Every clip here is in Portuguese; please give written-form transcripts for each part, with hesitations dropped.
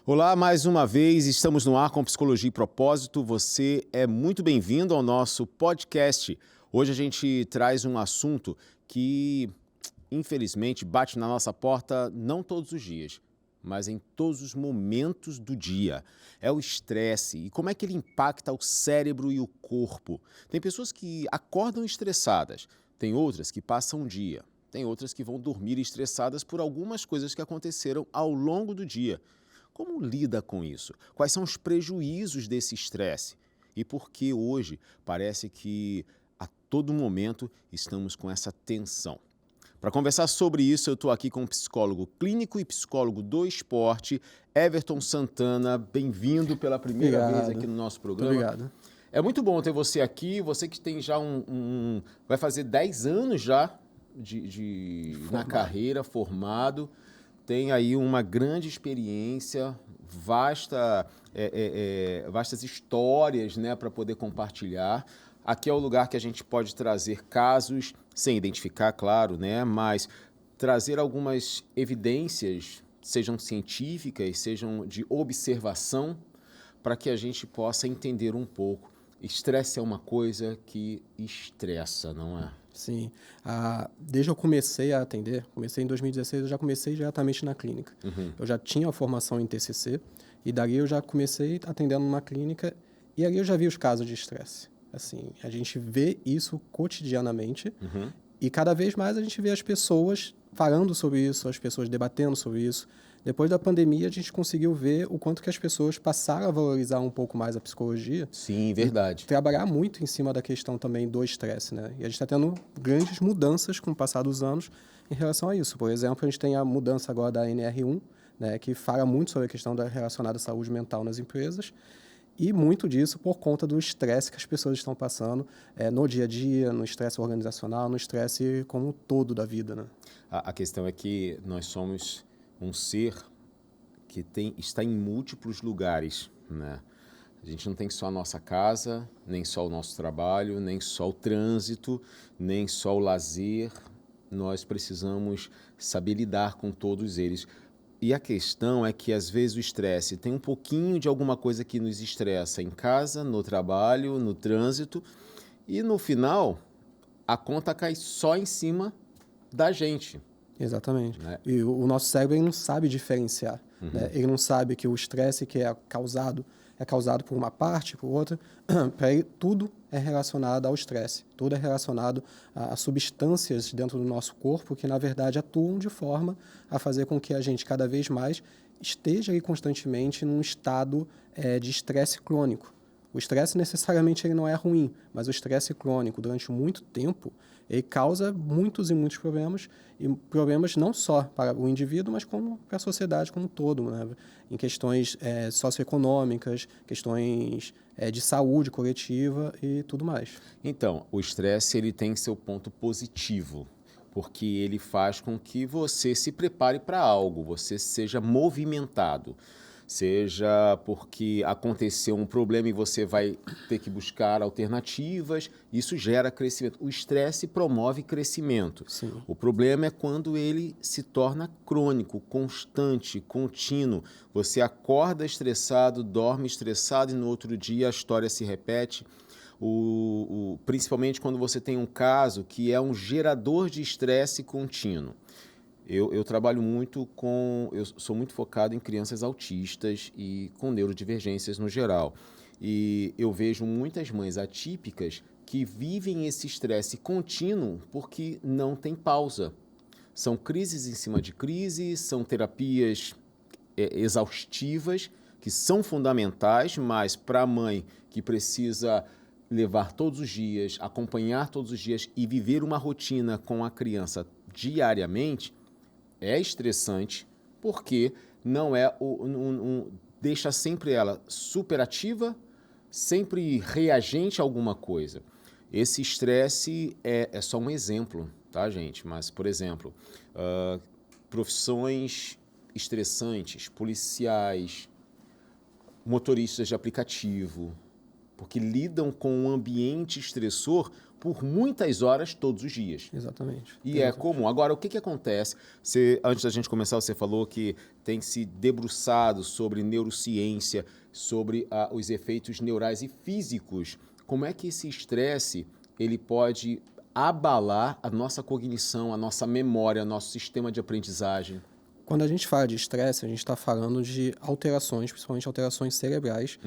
Olá, mais uma vez, estamos no ar com Psicologia e Propósito. Você é muito bem-vindo ao nosso podcast. Hoje a gente traz um assunto que, infelizmente, bate na nossa porta não todos os dias, mas em todos os momentos do dia. É o estresse e como é que ele impacta o cérebro e o corpo. Tem pessoas que acordam estressadas, tem outras que passam o dia, tem outras que vão dormir estressadas por algumas coisas que aconteceram ao longo do dia. Como lida com isso? Quais são os prejuízos desse estresse? E por que hoje parece que a todo momento estamos com essa tensão? Para conversar sobre isso, eu estou aqui com o psicólogo clínico e psicólogo do esporte, Everton Santana. Bem-vindo pela primeira vez aqui no nosso programa. Muito obrigado. É muito bom ter você aqui, você que tem já vai fazer 10 anos já na carreira, formado. Tem aí uma grande experiência, vastas histórias, né, para poder compartilhar. Aqui é o lugar que a gente pode trazer casos, sem identificar, claro, né, mas trazer algumas evidências, sejam científicas, sejam de observação, para que a gente possa entender um pouco. Estresse é uma coisa que estressa, não é? Sim. Desde eu comecei a atender, comecei em 2016, eu já comecei diretamente na clínica. Eu já tinha a formação em TCC e dali eu já comecei atendendo numa clínica e ali eu já vi os casos de estresse. Assim, a gente vê isso cotidianamente e cada vez mais a gente vê as pessoas falando sobre isso, as pessoas debatendo sobre isso. Depois da pandemia, a gente conseguiu ver o quanto que as pessoas passaram a valorizar um pouco mais a psicologia. Sim, verdade. Trabalhar muito em cima da questão também do estresse, né? E a gente está tendo grandes mudanças com o passar dos anos em relação a isso. Por exemplo, a gente tem a mudança agora da NR1, né, que fala muito sobre a questão relacionada à saúde mental nas empresas, e muito disso por conta do estresse que as pessoas estão passando no dia a dia, no estresse organizacional, no estresse como um todo da vida, né? A questão é que nós somos um ser que está em múltiplos lugares, né? A gente não tem só a nossa casa, nem só o nosso trabalho, nem só o trânsito, nem só o lazer. Nós precisamos saber lidar com todos eles. E a questão é que, às vezes, o estresse tem um pouquinho de alguma coisa que nos estressa em casa, no trabalho, no trânsito, e no final, a conta cai só em cima da gente. Exatamente. Né? E o nosso cérebro ele não sabe diferenciar. Né? Ele não sabe que o estresse que é causado por uma parte, por outra. Para ele, tudo é relacionado ao estresse. Tudo é relacionado a substâncias dentro do nosso corpo que, na verdade, atuam de forma a fazer com que a gente, cada vez mais, esteja aí constantemente num estado de estresse crônico. O estresse necessariamente ele não é ruim, mas o estresse crônico durante muito tempo ele causa muitos e muitos problemas, e problemas não só para o indivíduo, mas como para a sociedade como um todo, né? Em questões socioeconômicas, questões de saúde coletiva e tudo mais. Então, o estresse ele tem seu ponto positivo, porque ele faz com que você se prepare para algo, você seja movimentado. Seja porque aconteceu um problema e você vai ter que buscar alternativas, isso gera crescimento. O estresse promove crescimento. Sim. O problema é quando ele se torna crônico, constante, contínuo. Você acorda estressado, dorme estressado e no outro dia a história se repete. Principalmente quando você tem um caso que é um gerador de estresse contínuo. Eu trabalho muito eu sou muito focado em crianças autistas e com neurodivergências no geral. E eu vejo muitas mães atípicas que vivem esse estresse contínuo porque não tem pausa. São crises em cima de crises, são terapias exaustivas, que são fundamentais, mas para a mãe que precisa levar todos os dias, acompanhar todos os dias e viver uma rotina com a criança diariamente, é estressante porque não deixa sempre ela superativa, sempre reagente a alguma coisa. Esse estresse é só um exemplo, tá, gente? Mas, por exemplo, profissões estressantes, policiais, motoristas de aplicativo, porque lidam com um ambiente estressor por muitas horas todos os dias. Exatamente. E é comum. Agora, o que acontece? Antes da gente começar, você falou que tem se debruçado sobre neurociência, sobre os efeitos neurais e físicos. Como é que esse estresse ele pode abalar a nossa cognição, a nossa memória, nosso sistema de aprendizagem? Quando a gente fala de estresse, a gente está falando de alterações, principalmente alterações cerebrais,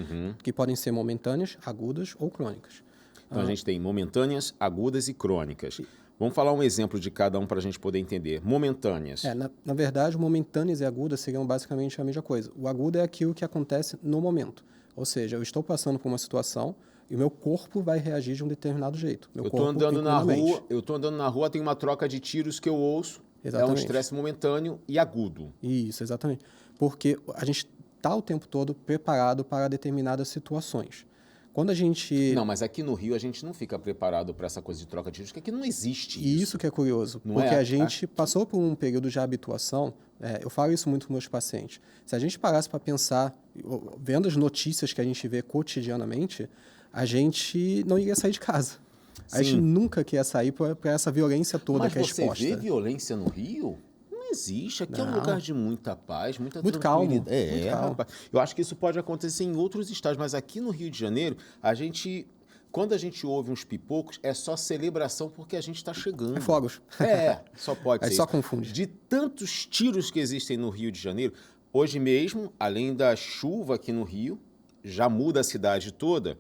que podem ser momentâneas, agudas ou crônicas. Então, a gente tem momentâneas, agudas e crônicas. Vamos falar um exemplo de cada um para a gente poder entender. Momentâneas. Na verdade, momentâneas e agudas seriam basicamente a mesma coisa. O agudo é aquilo que acontece no momento. Ou seja, eu estou passando por uma situação e o meu corpo vai reagir de um determinado jeito. Eu estou andando na rua, tem uma troca de tiros que eu ouço. Exatamente. É um estresse momentâneo e agudo. Isso, exatamente. Porque a gente está o tempo todo preparado para determinadas situações. Quando a gente... Não, mas aqui no Rio a gente não fica preparado para essa coisa de troca de tiros, porque aqui não existe isso. E isso que é curioso, porque a gente passou por um período de habituação, eu falo isso muito com meus pacientes. Se a gente parasse para pensar, vendo as notícias que a gente vê cotidianamente, a gente não iria sair de casa. A gente nunca quer sair para essa violência toda que é exposta. Mas você vê violência no Rio? Não existe. Aqui é um lugar de muita paz, muita muito tranquilidade. Calmo. Muito calmo. Rapaz. Eu acho que isso pode acontecer em outros estados, mas aqui no Rio de Janeiro, quando a gente ouve uns pipocos, é só celebração porque a gente está chegando. É fogos. Só pode ser. Aí só isso. confunde. De tantos tiros que existem no Rio de Janeiro, hoje mesmo, além da chuva aqui no Rio, já muda a cidade toda.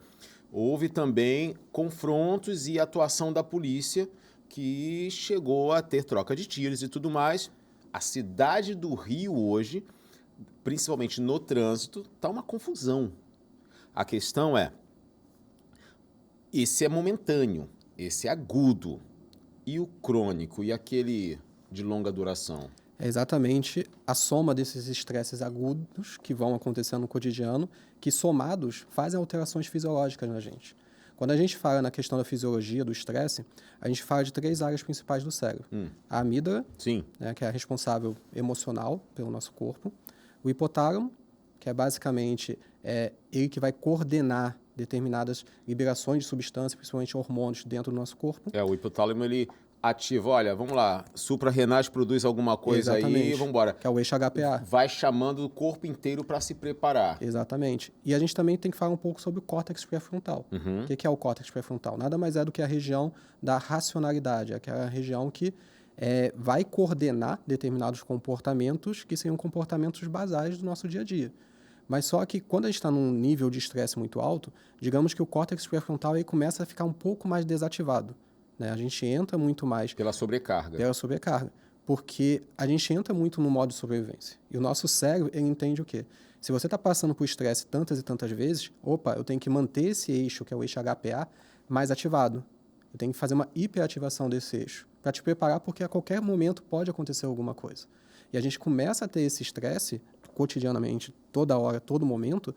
Houve também confrontos e atuação da polícia que chegou a ter troca de tiros e tudo mais. A cidade do Rio hoje, principalmente no trânsito, está uma confusão. A questão é, esse é momentâneo, esse é agudo, e o crônico, e aquele de longa duração? É exatamente a soma desses estresses agudos que vão acontecendo no cotidiano, que somados fazem alterações fisiológicas na gente. Quando a gente fala na questão da fisiologia do estresse, a gente fala de 3 áreas principais do cérebro. A amígdala, né, que é a responsável emocional pelo nosso corpo. O hipotálamo, que é basicamente ele que vai coordenar determinadas liberações de substâncias, principalmente hormônios, dentro do nosso corpo. O hipotálamo, ele ativa, olha, vamos lá, suprarrenais produz alguma coisa. Exatamente. Aí, vamos embora. Que é o eixo HPA. Vai chamando o corpo inteiro para se preparar. Exatamente. E a gente também tem que falar um pouco sobre o córtex pré-frontal. O que é o córtex pré-frontal? Nada mais é do que a região da racionalidade, aquela região que vai coordenar determinados comportamentos que seriam comportamentos basais do nosso dia a dia. Mas só que quando a gente está num nível de estresse muito alto, digamos que o córtex pré-frontal aí começa a ficar um pouco mais desativado. Né? A gente entra muito mais... Pela sobrecarga. Pela sobrecarga. Porque a gente entra muito no modo de sobrevivência. E o nosso cérebro, ele entende o quê? Se você está passando por estresse tantas e tantas vezes, eu tenho que manter esse eixo, que é o eixo HPA, mais ativado. Eu tenho que fazer uma hiperativação desse eixo para te preparar, porque a qualquer momento pode acontecer alguma coisa. E a gente começa a ter esse estresse cotidianamente, toda hora, todo momento,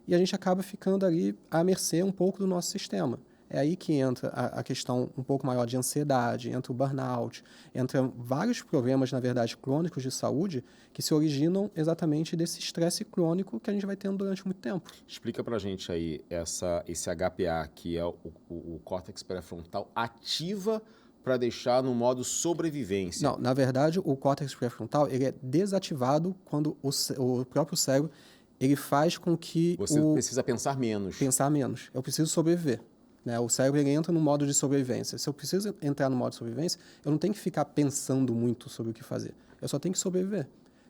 e a gente acaba ficando ali à mercê um pouco do nosso sistema. É aí que entra a questão um pouco maior de ansiedade, entra o burnout, entra vários problemas, na verdade, crônicos de saúde que se originam exatamente desse estresse crônico que a gente vai tendo durante muito tempo. Explica pra gente aí esse HPA, que é o córtex pré-frontal, ativa para deixar no modo sobrevivência. Não, na verdade, o córtex pré-frontal ele é desativado quando o próprio cérebro ele faz com que você precisa pensar menos. Pensar menos. Eu preciso sobreviver. Né? O cérebro ele entra no modo de sobrevivência. Se eu preciso entrar no modo de sobrevivência, eu não tenho que ficar pensando muito sobre o que fazer. Eu só tenho que sobreviver.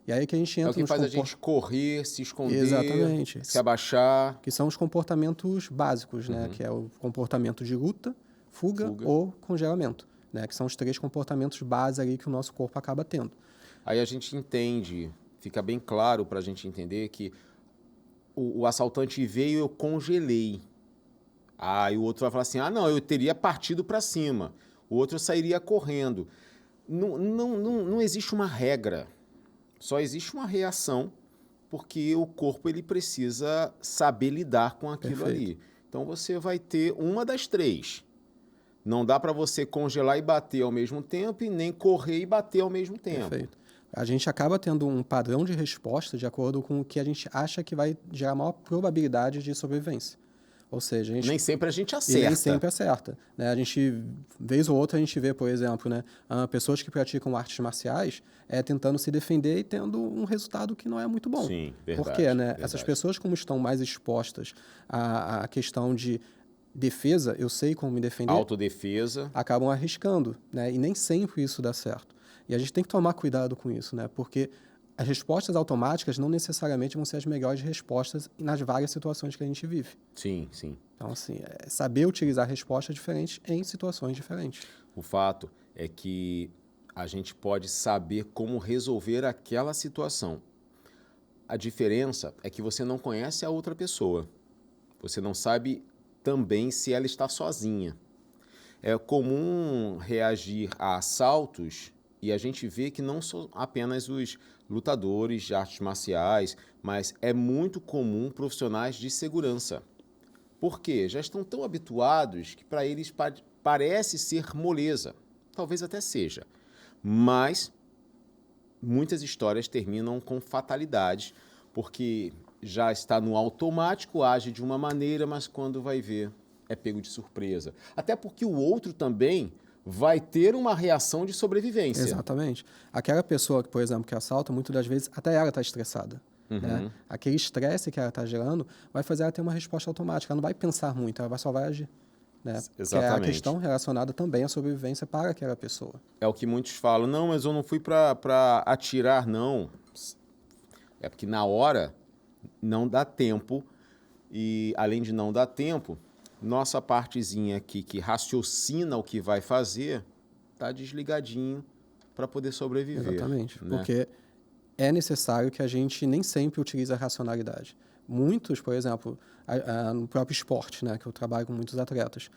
E aí que a gente entra o que faz a gente correr, se esconder, exatamente, se abaixar. Que são os comportamentos básicos, né? Que é o comportamento de luta, fuga ou congelamento. Né? Que são os 3 comportamentos base ali que o nosso corpo acaba tendo. Aí a gente entende, fica bem claro para a gente entender que o assaltante veio e eu congelei. Aí o outro vai falar assim, não, eu teria partido para cima. O outro sairia correndo. Não existe uma regra, só existe uma reação, porque o corpo ele precisa saber lidar com aquilo ali. Então você vai ter uma das 3. Não dá para você congelar e bater ao mesmo tempo e nem correr e bater ao mesmo tempo. Perfeito. A gente acaba tendo um padrão de resposta de acordo com o que a gente acha que vai gerar maior probabilidade de sobrevivência. Ou seja, Nem sempre a gente e acerta. nem sempre acerta, né? A gente, vez ou outra, a gente vê, por exemplo, né, pessoas que praticam artes marciais tentando se defender e tendo um resultado que não é muito bom. Sim, verdade. Por quê, né? Verdade. Essas pessoas, como estão mais expostas à questão de defesa, eu sei como me defender, Autodefesa. acabam arriscando, né? E nem sempre isso dá certo. E a gente tem que tomar cuidado com isso, né? Porque as respostas automáticas não necessariamente vão ser as melhores respostas nas várias situações que a gente vive. Sim, sim. Então, assim, saber utilizar respostas diferentes em situações diferentes. O fato é que a gente pode saber como resolver aquela situação. A diferença é que você não conhece a outra pessoa. Você não sabe também se ela está sozinha. É comum reagir a assaltos e a gente vê que não são apenas os lutadores de artes marciais, mas é muito comum profissionais de segurança. Por quê? Já estão tão habituados que para eles parece ser moleza. Talvez até seja. Mas muitas histórias terminam com fatalidades, porque já está no automático, age de uma maneira, mas quando vai ver, é pego de surpresa. Até porque o outro também vai ter uma reação de sobrevivência. Exatamente. Aquela pessoa, por exemplo, que assalta, muitas das vezes, até ela está estressada. Né? Aquele estresse que ela está gerando vai fazer ela ter uma resposta automática. Ela não vai pensar muito, ela só vai agir. Né? Exatamente. Que é a questão relacionada também à sobrevivência para aquela pessoa. É o que muitos falam, não, mas eu não fui para atirar, não. É porque na hora não dá tempo e, além de não dar tempo, nossa partezinha aqui que raciocina o que vai fazer está desligadinho para poder sobreviver. Exatamente, né? porque é necessário que a gente nem sempre utilize a racionalidade. Muitos, por exemplo, no próprio esporte, né, que eu trabalho com muitos atletas,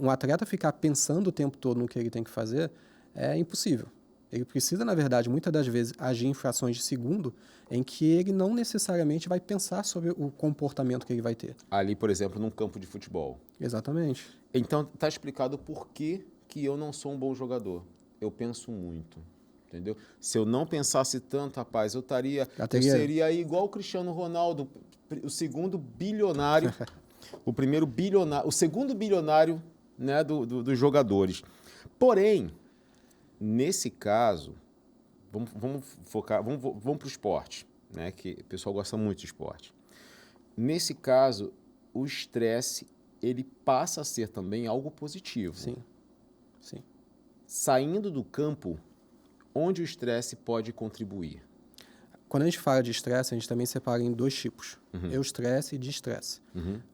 um atleta ficar pensando o tempo todo no que ele tem que fazer é impossível. Ele precisa, na verdade, muitas das vezes, agir em frações de segundo em que ele não necessariamente vai pensar sobre o comportamento que ele vai ter. Ali, por exemplo, num campo de futebol. Exatamente. Então, está explicado por que eu não sou um bom jogador. Eu penso muito. Entendeu? Se eu não pensasse tanto, rapaz, eu seria igual o Cristiano Ronaldo, o segundo bilionário, o segundo bilionário, né, dos jogadores. Porém, nesse caso, vamos focar, vamos para o esporte, né, que o pessoal gosta muito de esporte. Nesse caso, o estresse, ele passa a ser também algo positivo. Sim, sim. Saindo do campo, onde o estresse pode contribuir? Quando a gente fala de estresse, a gente também separa em dois tipos. Eustresse e distresse.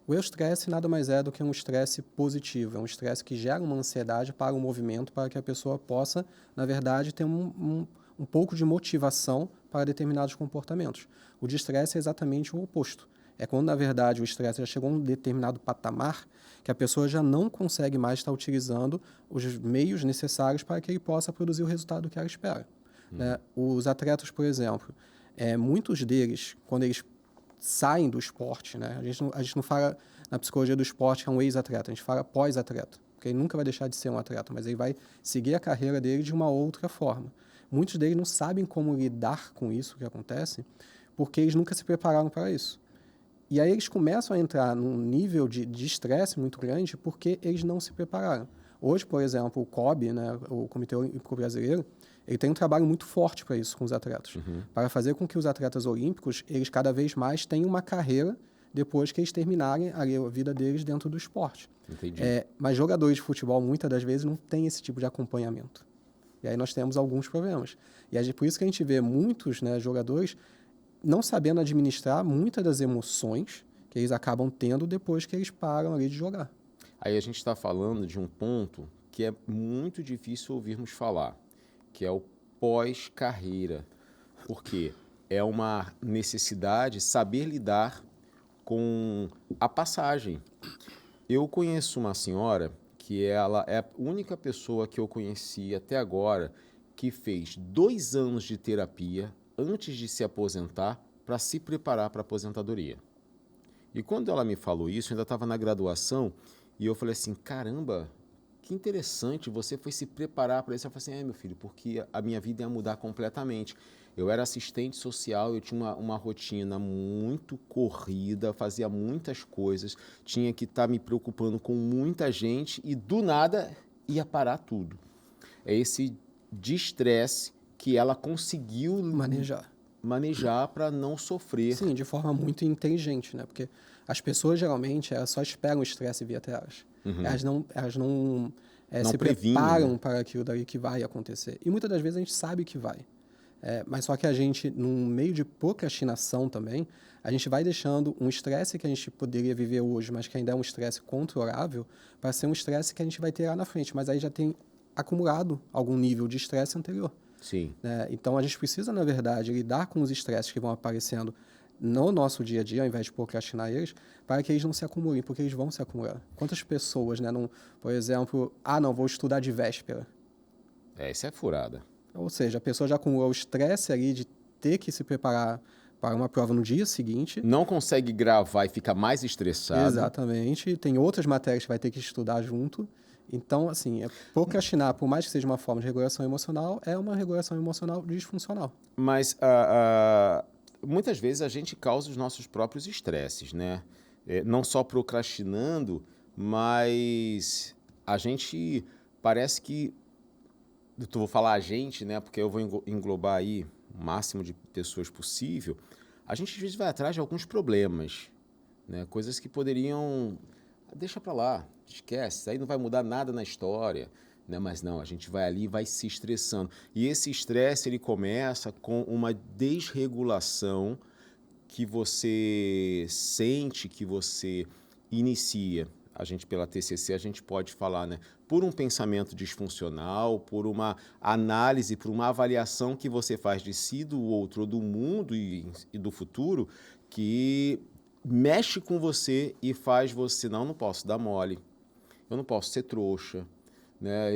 O eustresse nada mais é do que um estresse positivo. É um estresse que gera uma ansiedade para o movimento, para que a pessoa possa, na verdade, ter um pouco de motivação para determinados comportamentos. O distresse é exatamente o oposto. É quando, na verdade, o estresse já chegou a um determinado patamar que a pessoa já não consegue mais estar utilizando os meios necessários para que ele possa produzir o resultado que ela espera. Né? Os atletas, por exemplo, muitos deles, quando eles saem do esporte, né? A gente não fala na psicologia do esporte que é um ex-atleta, a gente fala pós-atleta, porque ele nunca vai deixar de ser um atleta, mas ele vai seguir a carreira dele de uma outra forma. Muitos deles não sabem como lidar com isso que acontece, porque eles nunca se prepararam para isso. E aí eles começam a entrar num nível de estresse muito grande porque eles não se prepararam. Hoje, por exemplo, o COB, né, o Comitê Olímpico Brasileiro, ele tem um trabalho muito forte para isso com os atletas, para fazer com que os atletas olímpicos, eles cada vez mais tenham uma carreira depois que eles terminarem a vida deles dentro do esporte. Entendi. Mas jogadores de futebol, muitas das vezes, não têm esse tipo de acompanhamento. E aí nós temos alguns problemas. E é por isso que a gente vê muitos, né, jogadores não sabendo administrar muitas das emoções que eles acabam tendo depois que eles param ali de jogar. Aí a gente está falando de um ponto que é muito difícil ouvirmos falar, que é o pós-carreira. Porque é uma necessidade saber lidar com a passagem. Eu conheço uma senhora que ela é a única pessoa que eu conheci até agora que fez 2 anos de terapia antes de se aposentar para se preparar para a aposentadoria. E quando ela me falou isso, eu ainda estava na graduação, e eu falei assim, caramba, que interessante, você foi se preparar para isso. Eu falei assim, meu filho, porque a minha vida ia mudar completamente. Eu era assistente social, eu tinha uma rotina muito corrida, fazia muitas coisas, tinha que estar me preocupando com muita gente e do nada ia parar tudo. É esse de-estresse que ela conseguiu manejar para não sofrer. Sim, de forma muito inteligente, né? Porque as pessoas, geralmente, elas só esperam o estresse vir até elas. Elas não se previnem, preparam né? para aquilo daí que vai acontecer. E muitas das vezes a gente sabe que vai. Mas só que a gente, num meio de procrastinação também, a gente vai deixando um estresse que a gente poderia viver hoje, mas que ainda é um estresse controlável, para ser um estresse que a gente vai ter lá na frente. Mas aí já tem acumulado algum nível de estresse anterior. Sim. Então, a gente precisa, na verdade, lidar com os estresses que vão aparecendo no nosso dia a dia, ao invés de procrastinar eles, para que eles não se acumulem, porque eles vão se acumular. Quantas pessoas, né, não, por exemplo, não, vou estudar de véspera. Isso é furada. Ou seja, a pessoa já acumulou o estresse ali de ter que se preparar para uma prova no dia seguinte. Não consegue gravar e fica mais estressado. Exatamente. Tem outras matérias que vai ter que estudar junto. Então, assim, procrastinar, por mais que seja uma forma de regulação emocional, é uma regulação emocional disfuncional. Mas muitas vezes a gente causa os nossos próprios estresses, né? Não só procrastinando, mas a gente parece que... Eu vou falar a gente, né? Porque eu vou englobar aí o máximo de pessoas possível. A gente às vezes vai atrás de alguns problemas, né? Coisas que poderiam... Deixa para lá, esquece, isso aí não vai mudar nada na história, né? Mas não, a gente vai ali e vai se estressando. E esse estresse, ele começa com uma desregulação que você sente, que você inicia. A gente, pela TCC, a gente pode falar, né? Por um pensamento disfuncional, por uma análise, por uma avaliação que você faz de si, do outro, do mundo e do futuro, que mexe com você e faz você, não posso dar mole, eu não posso ser trouxa, né?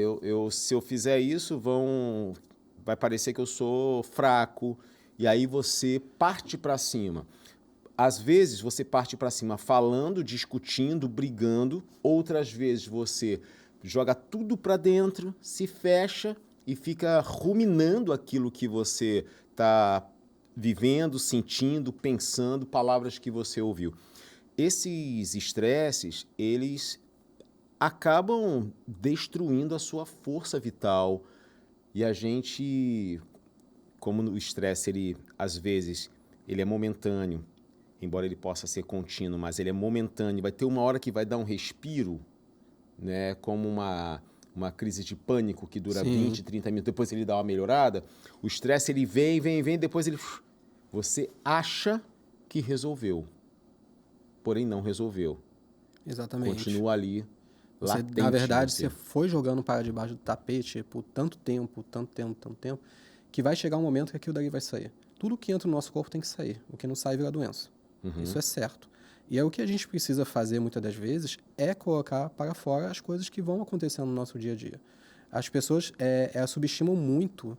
Se eu fizer isso, vai parecer que eu sou fraco, e aí você parte para cima. Às vezes você parte para cima falando, discutindo, brigando, outras vezes você joga tudo para dentro, se fecha e fica ruminando aquilo que você está vivendo, sentindo, pensando, palavras que você ouviu. Esses estresses, eles acabam destruindo a sua força vital. E a gente, como o estresse, ele, às vezes, ele é momentâneo, embora ele possa ser contínuo, mas ele é momentâneo. Vai ter uma hora que vai dar um respiro, né? Como uma crise de pânico que dura 20, 30 minutos, depois ele dá uma melhorada. O estresse, ele vem, depois ele... Você acha que resolveu, porém não resolveu. Exatamente. Continua ali, latente. Na verdade, você foi jogando para debaixo do tapete por tanto tempo, que vai chegar um momento que aquilo dali vai sair. Tudo que entra no nosso corpo tem que sair. O que não sai vira doença. Isso é certo. E o que a gente precisa fazer muitas das vezes é colocar para fora as coisas que vão acontecendo no nosso dia a dia. As pessoas elas subestimam muito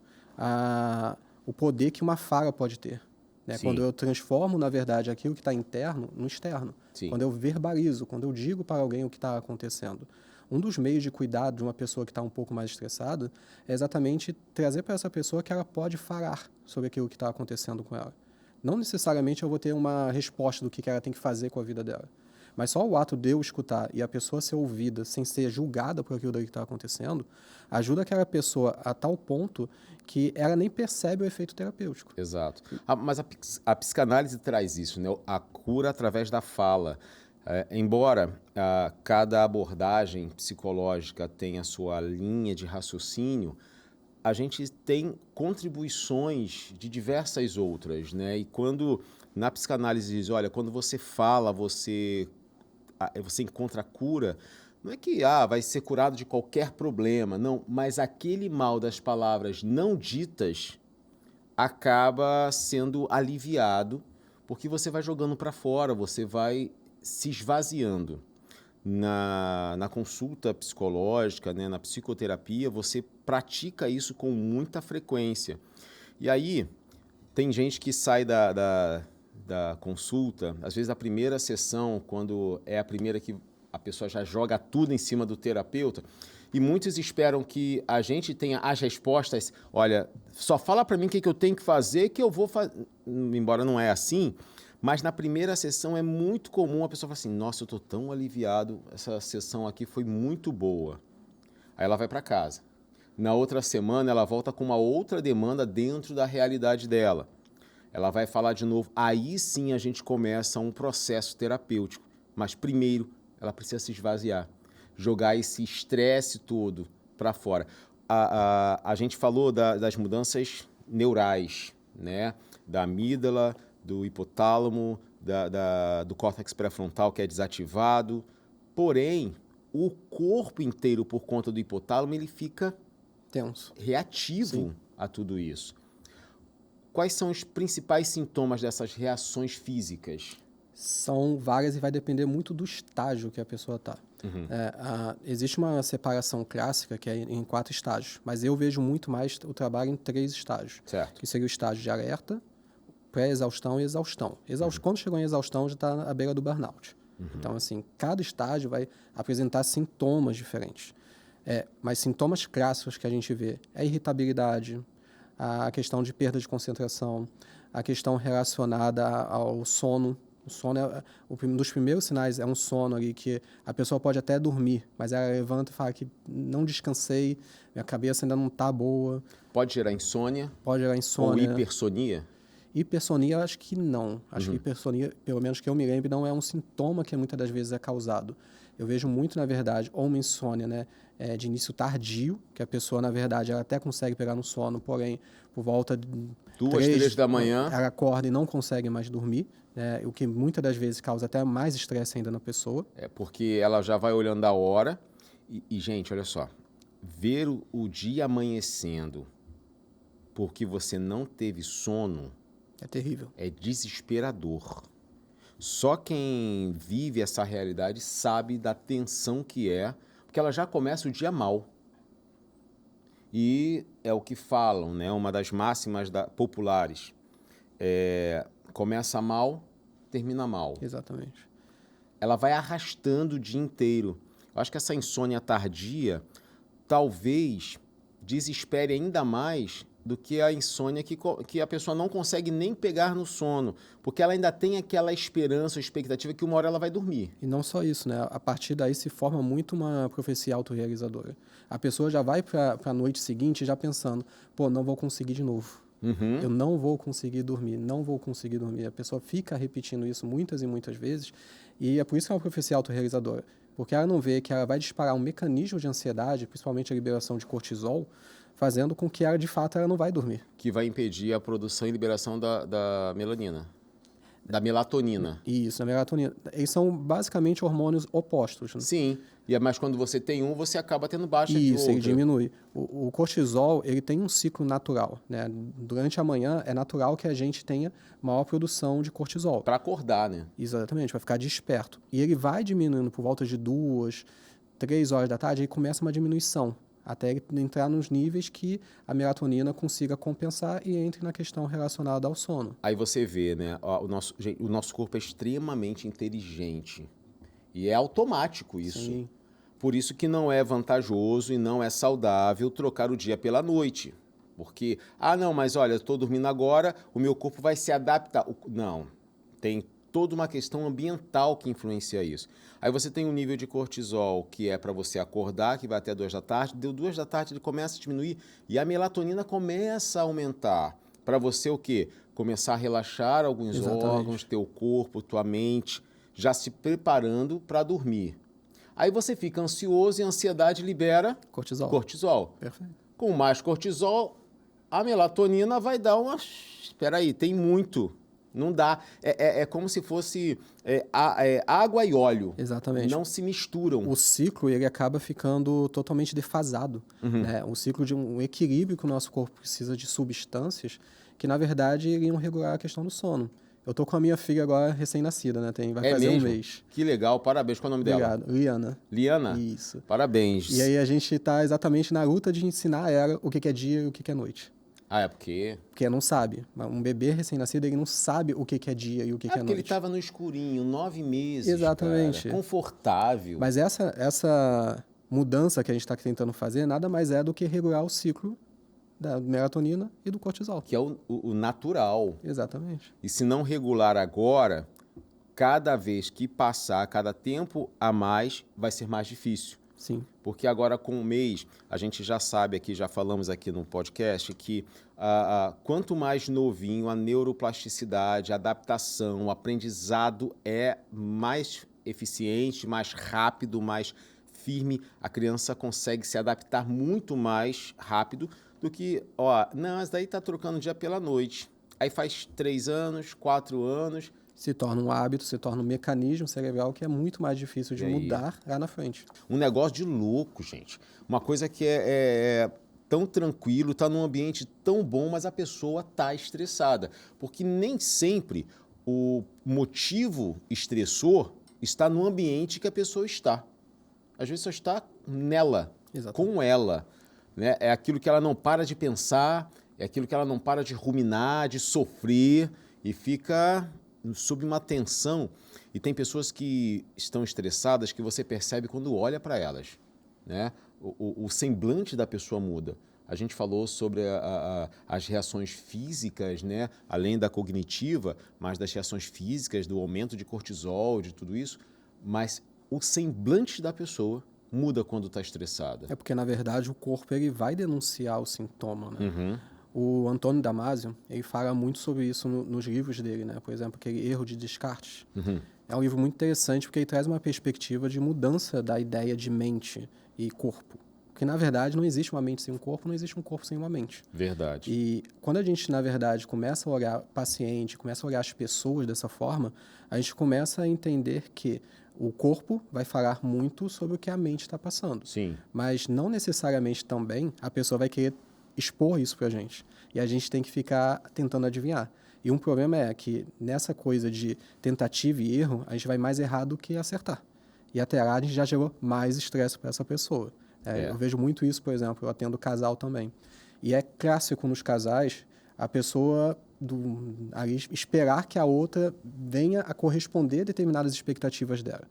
o poder que uma fala pode ter. Né? Quando eu transformo, na verdade, aquilo que está interno no externo. Sim. Quando eu verbalizo, quando eu digo para alguém o que está acontecendo. Um dos meios de cuidado de uma pessoa que está um pouco mais estressada é exatamente trazer para essa pessoa que ela pode falar sobre aquilo que está acontecendo com ela. Não necessariamente eu vou ter uma resposta do que ela tem que fazer com a vida dela. Mas só o ato de eu escutar e a pessoa ser ouvida sem ser julgada por aquilo que está acontecendo, ajuda aquela pessoa a tal ponto que ela nem percebe o efeito terapêutico. Exato. Mas a psicanálise traz isso, né? A cura através da fala. Embora cada abordagem psicológica tenha a sua linha de raciocínio, a gente tem contribuições de diversas outras, né? E quando na psicanálise diz, olha, quando você fala, você encontra a cura, não é que vai ser curado de qualquer problema, não, mas aquele mal das palavras não ditas acaba sendo aliviado, porque você vai jogando para fora, você vai se esvaziando. Na consulta psicológica, né, na psicoterapia, você pratica isso com muita frequência. E aí, tem gente que sai da consulta, às vezes a primeira sessão, quando é a primeira que a pessoa já joga tudo em cima do terapeuta, E muitos esperam que a gente tenha as respostas. Olha, só fala para mim o que eu tenho que fazer, que eu vou fazer. Embora não é assim, mas na primeira sessão é muito comum a pessoa falar assim, nossa, eu estou tão aliviado, essa sessão aqui foi muito boa. Aí ela vai para casa. Na outra semana, ela volta com uma outra demanda dentro da realidade dela. Ela vai falar de novo. Aí sim a gente começa um processo terapêutico. Mas primeiro, ela precisa se esvaziar. Jogar esse estresse todo para fora. A gente falou das mudanças neurais, né? Da amígdala, do hipotálamo, do córtex pré-frontal que é desativado. Porém, o corpo inteiro, por conta do hipotálamo, ele fica tenso, reativo Sim. a tudo isso. Quais são os principais sintomas dessas reações físicas? São várias e vai depender muito do estágio que a pessoa está. Existe uma separação clássica que é em 4 estágios, mas eu vejo muito mais o trabalho em 3 estágios. Certo. Que seria o estágio de alerta, pré-exaustão e exaustão. Quando chegou em exaustão, já está à beira do burnout. Então, assim, cada estágio vai apresentar sintomas diferentes. Mas sintomas clássicos que a gente vê é a irritabilidade, a questão de perda de concentração, a questão relacionada ao sono. O sono um dos primeiros sinais é um sono ali que a pessoa pode até dormir, mas ela levanta e fala que não descansei, minha cabeça ainda não está boa. Pode gerar insônia? Pode gerar insônia. Ou hipersonia? Hipersonia, eu acho que não. Acho que hipersonia, pelo menos que eu me lembre, não é um sintoma que muitas das vezes é causado. Eu vejo muito, na verdade, ou uma insônia, né, de início tardio, que a pessoa, na verdade, ela até consegue pegar no sono, porém, por volta de 2, 3 da manhã, ela acorda e não consegue mais dormir, o que muitas das vezes causa até mais estresse ainda na pessoa. Porque ela já vai olhando a hora. E gente, olha só, ver o dia amanhecendo porque você não teve sono É terrível. é desesperador. Só quem vive essa realidade sabe da tensão que é, porque ela já começa o dia mal. E é o que falam, né? Uma das máximas populares. Começa mal, termina mal. Exatamente. Ela vai arrastando o dia inteiro. Eu acho que essa insônia tardia talvez desespere ainda mais do que a insônia que a pessoa não consegue nem pegar no sono, porque ela ainda tem aquela esperança ou expectativa que uma hora ela vai dormir. E não só isso, né? A partir daí se forma muito uma profecia autorrealizadora. A pessoa já vai para a noite seguinte já pensando, pô, não vou conseguir de novo. Eu não vou conseguir dormir, não vou conseguir dormir. A pessoa fica repetindo isso muitas e muitas vezes, e é por isso que é uma profecia autorrealizadora. Porque ela não vê que ela vai disparar um mecanismo de ansiedade, principalmente a liberação de cortisol, fazendo com que ela, de fato, ela não vai dormir. Que vai impedir a produção e liberação da melanina, da melatonina. Isso, a melatonina. Eles são basicamente hormônios opostos. Né? Sim, mas quando você tem um, você acaba tendo baixa de outro. Isso, ele diminui. O cortisol, ele tem um ciclo natural. Né? Durante a manhã, é natural que a gente tenha maior produção de cortisol. Para acordar, né? Exatamente, para ficar desperto. E ele vai diminuindo por volta de 2, 3 horas da tarde, aí começa uma diminuição, até ele entrar nos níveis que a melatonina consiga compensar e entre na questão relacionada ao sono. Aí você vê, né? O nosso corpo é extremamente inteligente. E é automático isso. Sim. Por isso que não é vantajoso e não é saudável trocar o dia pela noite. Porque, não, mas olha, eu estou dormindo agora, o meu corpo vai se adaptar. Não, tem toda uma questão ambiental que influencia isso. Aí você tem um nível de cortisol que é para você acordar, que vai até 2 da tarde. Deu 2 da tarde, ele começa a diminuir e a melatonina começa a aumentar. Para você o quê? Começar a relaxar alguns órgãos, teu corpo, tua mente, já se preparando para dormir. Aí você fica ansioso e a ansiedade libera cortisol. Perfeito. Com mais cortisol, a melatonina vai dar uma... Espera aí, tem muito. Não dá. É como se fosse água e óleo. Exatamente. Não se misturam. O ciclo ele acaba ficando totalmente defasado. Né? Um ciclo de um equilíbrio que o nosso corpo precisa de substâncias que, na verdade, iriam regular a questão do sono. Eu tô com a minha filha agora recém-nascida, né? Vai fazer mesmo? um mês. Que legal, parabéns. Qual é o nome dela? Obrigado. Liana. Liana? Isso. Parabéns. E aí a gente tá exatamente na luta de ensinar ela o que é dia e o que é noite. Porque não sabe. Um bebê recém-nascido, ele não sabe o que é dia e o que é noite. Porque ele estava no escurinho, 9 meses. Exatamente. Cara, confortável. Mas essa mudança que a gente está tentando fazer nada mais é do que regular o ciclo da melatonina e do cortisol. Que é o natural. Exatamente. E se não regular agora, cada vez que passar, cada tempo a mais, vai ser mais difícil. Sim. Porque agora com o mês, a gente já sabe aqui, já falamos aqui no podcast, que quanto mais novinho, a neuroplasticidade, a adaptação, o aprendizado é mais eficiente, mais rápido, mais firme. A criança consegue se adaptar muito mais rápido do que, não, mas daí tá trocando dia pela noite. Aí faz 3 anos, 4 anos... Se torna um hábito, se torna um mecanismo cerebral que é muito mais difícil de mudar lá na frente. Um negócio de louco, gente. Uma coisa que é tão tranquilo, tá num ambiente tão bom, mas a pessoa tá estressada. Porque nem sempre o motivo estressor está no ambiente que a pessoa está. Às vezes só está nela, com ela. Né? É aquilo que ela não para de pensar, é aquilo que ela não para de ruminar, de sofrer e fica sob uma tensão. E tem pessoas que estão estressadas que você percebe quando olha para elas. Né? O semblante da pessoa muda. A gente falou sobre as reações físicas, né? Além da cognitiva, mas das reações físicas, do aumento de cortisol, de tudo isso. Mas o semblante da pessoa muda quando está estressada. É porque, na verdade, o corpo ele vai denunciar o sintoma. Né? Uhum. O Antônio Damasio, ele fala muito sobre isso nos livros dele, né? Por exemplo, aquele Erro de Descartes. Uhum. É um livro muito interessante porque ele traz uma perspectiva de mudança da ideia de mente e corpo. Porque, na verdade, não existe uma mente sem um corpo, não existe um corpo sem uma mente. Verdade. E quando a gente, na verdade, começa a olhar o paciente, começa a olhar as pessoas dessa forma, a gente começa a entender que o corpo vai falar muito sobre o que a mente está passando. Sim. Mas não necessariamente também a pessoa vai querer expor isso pra gente. E a gente tem que ficar tentando adivinhar. E um problema é que nessa coisa de tentativa e erro, a gente vai mais errar do que acertar. E até lá a gente já gerou mais estresse para essa pessoa. Eu vejo muito isso, por exemplo, eu atendo casal também. E é clássico nos casais a pessoa ali, esperar que a outra venha a corresponder a determinadas expectativas dela.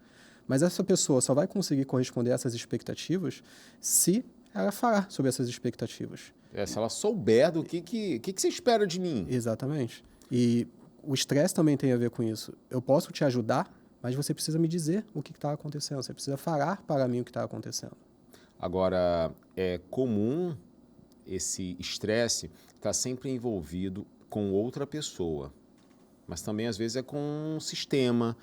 Mas essa pessoa só vai conseguir corresponder a essas expectativas se ela falar sobre essas expectativas. Se ela souber do que você espera de mim. Exatamente. E o estresse também tem a ver com isso. Eu posso te ajudar, mas você precisa me dizer o que está acontecendo. Você precisa falar para mim o que está acontecendo. Agora, é comum esse estresse estar sempre envolvido com outra pessoa. Mas também, às vezes, é com um sistema,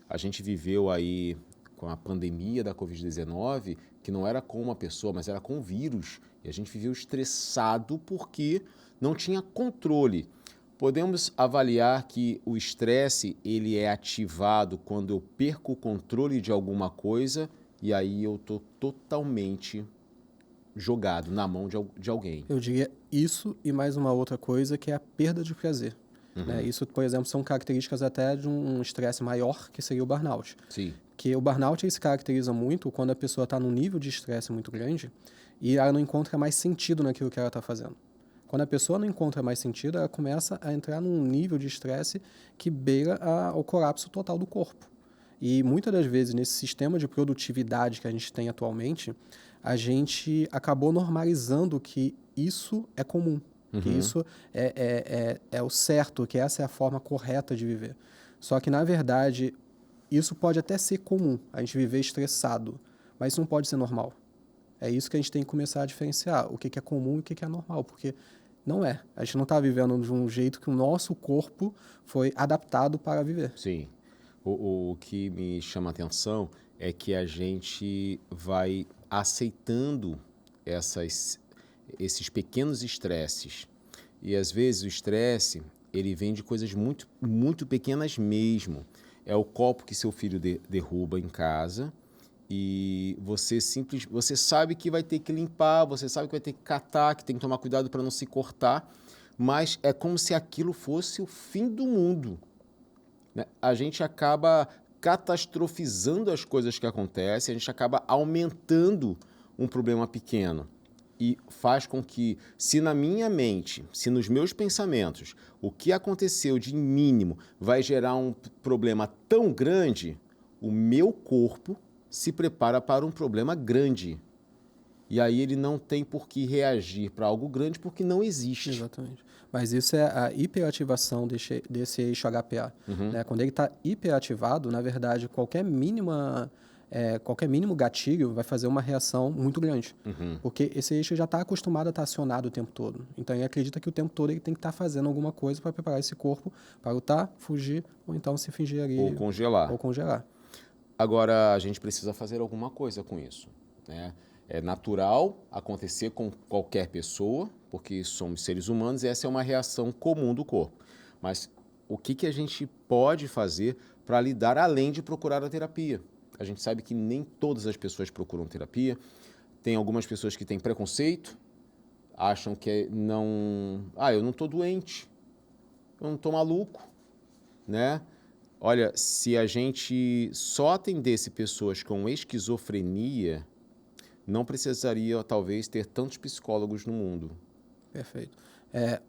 A gente viveu aí com a pandemia da Covid-19, que não era com uma pessoa, mas era com o vírus. E a gente viveu estressado porque não tinha controle. Podemos avaliar que o estresse ele é ativado quando eu perco o controle de alguma coisa e aí eu estou totalmente jogado na mão de alguém. Eu diria isso e mais uma outra coisa que é a perda de prazer. Uhum. Né? Isso, por exemplo, são características até de um estresse maior, que seria o burnout. Sim. Que o burnout ele se caracteriza muito quando a pessoa está num nível de estresse muito grande e ela não encontra mais sentido naquilo que ela está fazendo. Quando a pessoa não encontra mais sentido, ela começa a entrar num nível de estresse que beira o colapso total do corpo. E muitas das vezes, nesse sistema de produtividade que a gente tem atualmente, a gente acabou normalizando que isso é comum, que isso é o certo, que essa é a forma correta de viver. Só que, na verdade, isso pode até ser comum, a gente viver estressado, mas isso não pode ser normal. É isso que a gente tem que começar a diferenciar, o que é comum e o que é normal, porque não é. A gente não está vivendo de um jeito que o nosso corpo foi adaptado para viver. Sim. O que me chama a atenção é que a gente vai aceitando esses pequenos estresses. E, às vezes, o estresse ele vem de coisas muito, muito pequenas mesmo. É o copo que seu filho derruba em casa e você sabe que vai ter que limpar, você sabe que vai ter que catar, que tem que tomar cuidado para não se cortar, mas é como se aquilo fosse o fim do mundo. Né? A gente acaba catastrofizando as coisas que acontecem, a gente acaba aumentando um problema pequeno. E faz com que, se na minha mente, se nos meus pensamentos, o que aconteceu de mínimo vai gerar um problema tão grande, o meu corpo se prepara para um problema grande. E aí ele não tem por que reagir para algo grande porque não existe. Exatamente. Mas isso é a hiperativação desse eixo HPA. Né? Quando ele está hiperativado, na verdade, qualquer mínimo gatilho vai fazer uma reação muito grande. Porque esse eixo já está acostumado a estar acionado o tempo todo. Então, ele acredita que o tempo todo ele tem que estar fazendo alguma coisa para preparar esse corpo para lutar, fugir, ou então se fingir ali. Ou congelar. Ou congelar. Agora, a gente precisa fazer alguma coisa com isso, né? É natural acontecer com qualquer pessoa, porque somos seres humanos e essa é uma reação comum do corpo. Mas o que a gente pode fazer para lidar além de procurar a terapia? A gente sabe que nem todas as pessoas procuram terapia. Tem algumas pessoas que têm preconceito, acham que não... eu não estou doente, eu não estou maluco, né? Olha, se a gente só atendesse pessoas com esquizofrenia, não precisaria, talvez, ter tantos psicólogos no mundo. Perfeito.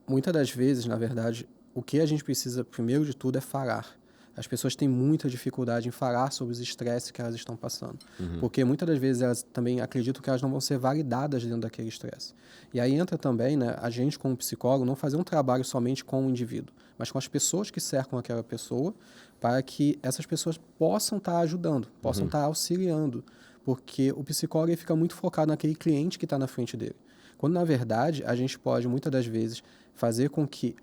Muitas das vezes, na verdade, o que a gente precisa, primeiro de tudo, é falar. As pessoas têm muita dificuldade em falar sobre os estresses que elas estão passando. Porque muitas das vezes elas também acreditam que elas não vão ser validadas dentro daquele estresse. E aí entra também, né, a gente como psicólogo não fazer um trabalho somente com o indivíduo, mas com as pessoas que cercam aquela pessoa, para que essas pessoas possam estar ajudando, possam estar auxiliando. Porque o psicólogo ele fica muito focado naquele cliente que está na frente dele. Quando, na verdade, a gente pode, muitas das vezes, fazer com que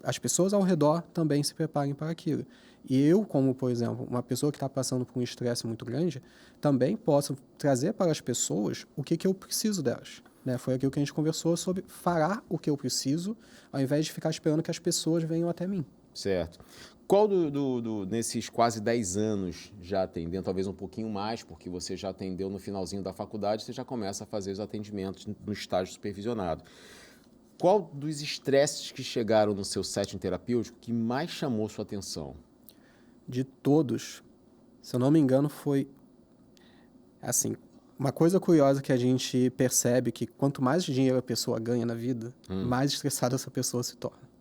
as pessoas ao redor também se preparem para aquilo. E eu, como, por exemplo, uma pessoa que está passando por um estresse muito grande, também posso trazer para as pessoas o que eu preciso delas. Né? Foi aquilo que a gente conversou sobre falar o que eu preciso, ao invés de ficar esperando que as pessoas venham até mim. Certo. Qual nesses quase 10 anos já atendendo, talvez um pouquinho mais, porque você já atendeu no finalzinho da faculdade, você já começa a fazer os atendimentos no estágio supervisionado. Qual dos estresses que chegaram no seu setting terapêutico que mais chamou sua atenção? De todos, se eu não me engano, foi assim, uma coisa curiosa que a gente percebe que quanto mais dinheiro a pessoa ganha na vida, mais estressada essa pessoa se torna.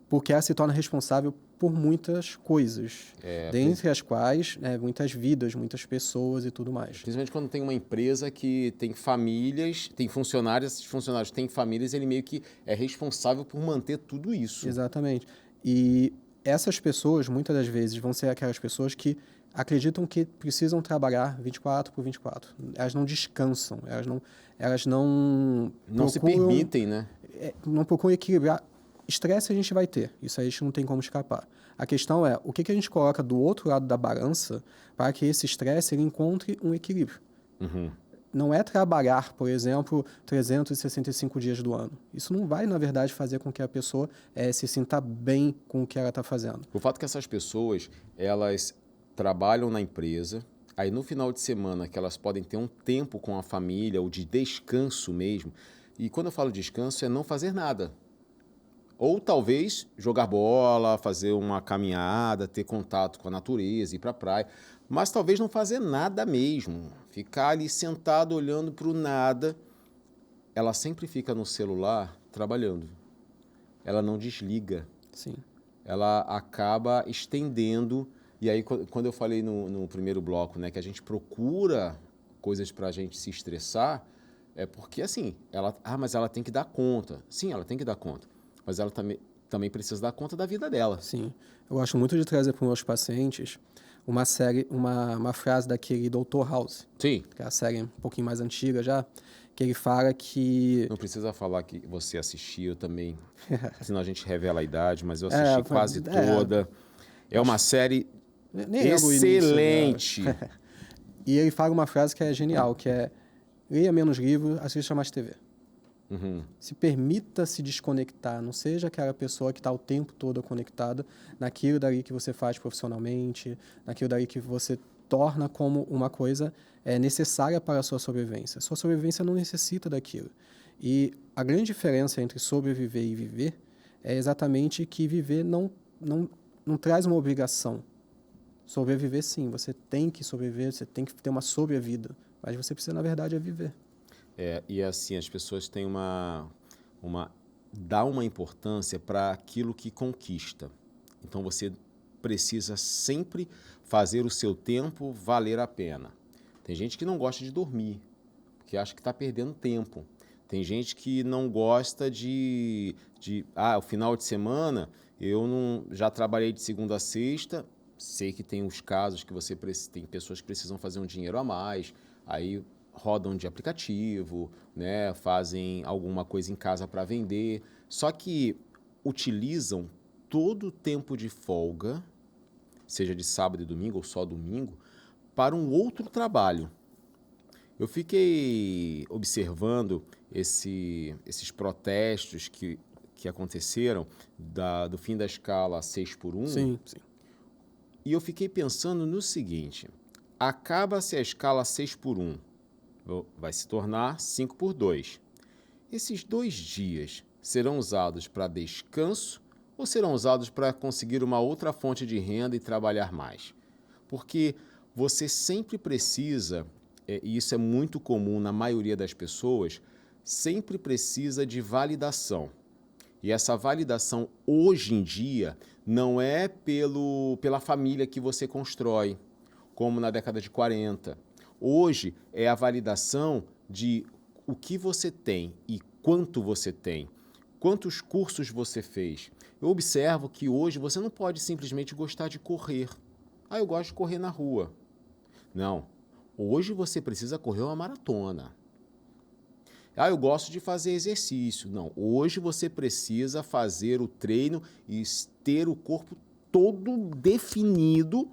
Porque ela se torna responsável por muitas coisas, dentre as quais muitas vidas, muitas pessoas e tudo mais. Principalmente quando tem uma empresa que tem famílias, tem funcionários, esses funcionários têm famílias, ele meio que é responsável por manter tudo isso. Exatamente. E essas pessoas, muitas das vezes, vão ser aquelas pessoas que acreditam que precisam trabalhar 24 por 24. Elas não descansam, elas não se permitem, né? Não procuram equilibrar. Estresse a gente vai ter, isso aí a gente não tem como escapar. A questão é, o que a gente coloca do outro lado da balança para que esse estresse ele encontre um equilíbrio. Não é trabalhar, por exemplo, 365 dias do ano. Isso não vai, na verdade, fazer com que a pessoa se sinta bem com o que ela está fazendo. O fato é que essas pessoas, elas trabalham na empresa, aí no final de semana que elas podem ter um tempo com a família ou de descanso mesmo, e quando eu falo descanso é não fazer nada. Ou talvez jogar bola, fazer uma caminhada, ter contato com a natureza, ir para a praia. Mas talvez não fazer nada mesmo. Ficar ali sentado olhando para o nada. Ela sempre fica no celular trabalhando. Ela não desliga. Sim. Ela acaba estendendo. E aí, quando eu falei no primeiro bloco, né, que a gente procura coisas para a gente se estressar, é porque assim, mas ela tem que dar conta. Sim, ela tem que dar conta. Mas ela também precisa dar conta da vida dela. Sim. Eu gosto muito de trazer para os meus pacientes uma frase daquele Dr. House. Sim. Que é a série um pouquinho mais antiga já, que ele fala que... Não precisa falar que você assistiu também, senão a gente revela a idade, mas eu assisti quase toda. É uma série excelente. Início, né? E ele fala uma frase que é genial, que é: leia menos livros, assista mais TV. Se permita se desconectar, não seja aquela pessoa que está o tempo todo conectada naquilo dali que você faz profissionalmente, naquilo dali que você torna como uma coisa necessária para a sua sobrevivência. Sua sobrevivência não necessita daquilo. E a grande diferença entre sobreviver e viver é exatamente que viver não traz uma obrigação. Sobreviver, sim, você tem que sobreviver, você tem que ter uma sobrevida, mas você precisa, na verdade, viver. E assim, as pessoas têm dá uma importância para aquilo que conquista. Então, você precisa sempre fazer o seu tempo valer a pena. Tem gente que não gosta de dormir, porque acha que está perdendo tempo. Tem gente que não gosta o final de semana, eu não, já trabalhei de segunda a sexta, sei que tem os casos que tem pessoas que precisam fazer um dinheiro a mais, aí rodam de aplicativo, né, fazem alguma coisa em casa para vender, só que utilizam todo o tempo de folga, seja de sábado e domingo ou só domingo, para um outro trabalho. Eu fiquei observando esses protestos que aconteceram do fim da escala 6x1. Sim, sim. E eu fiquei pensando no seguinte, acaba-se a escala 6x1, vai se tornar 5x2. Esses 2 dias serão usados para descanso ou serão usados para conseguir uma outra fonte de renda e trabalhar mais? Porque você sempre precisa, e isso é muito comum na maioria das pessoas, sempre precisa de validação. E essa validação, hoje em dia, não é pela família que você constrói, como na década de 40. Hoje é a validação de o que você tem e quanto você tem, quantos cursos você fez. Eu observo que hoje você não pode simplesmente gostar de correr. Eu gosto de correr na rua. Não. Hoje você precisa correr uma maratona. Eu gosto de fazer exercício. Não, hoje você precisa fazer o treino e ter o corpo todo definido,